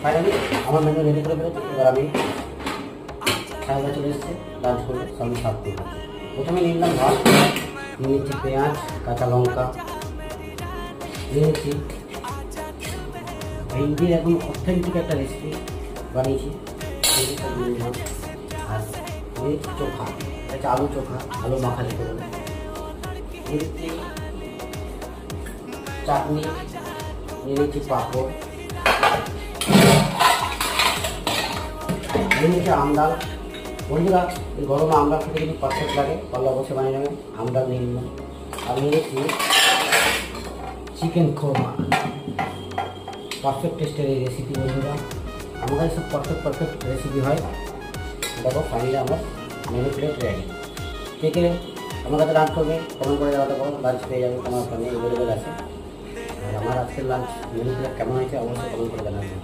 Finally আমার menu ready করে ফেলেছি। এবার আমি খাওয়া চলে এসেছে, লাঞ্চ করলে সামনে সার্ভ করবো। প্রথমে নিয়ে নিলাম ভাত, নিয়ে নিচ্ছি পেঁয়াজ, কাঁচা লঙ্কা, নিয়ে নিচ্ছি ভেন্ডির একদম অথেন্টিক একটা রেসিপি বানিয়েছি, আর নিয়ে নিচ্ছি চোখা, এটা হচ্ছে আলু চোখা, আলু মাখা যেতে বলে। নিয়ে নিচ্ছি চাটনি, নিয়ে নিচ্ছি পাঁপড়, নিয়ে নিচ্ছি আমডাল। বন্ধুরা, এই গরমে আমডাল খেতে কিন্তু পারফেক্ট লাগে, পাল্লা বসে বানিয়ে নেবেন। আমডাল নিয়ে নিলাম। আর নিয়ে নিচ্ছি চিকেন খোরমা, পারফেক্ট টেস্টের এই রেসিপি। বন্ধুরা, আমার কাছে সব পারফেক্ট রেসিপি হয়। দেখো ফাইনালি আমার মেনু প্লেট রেডি। কে কে আমার কাছে লাঞ্চ করবে কমেন্ট করে জানাতে পারো, লাঞ্চ পেয়ে যাবে, তোমার ফোনে অ্যাভেলেবেল আছে। আর আমার আজকের লাঞ্চ মেনু প্লেট কেমন হয়েছে অবশ্যই কমেন্ট করে জানাবে।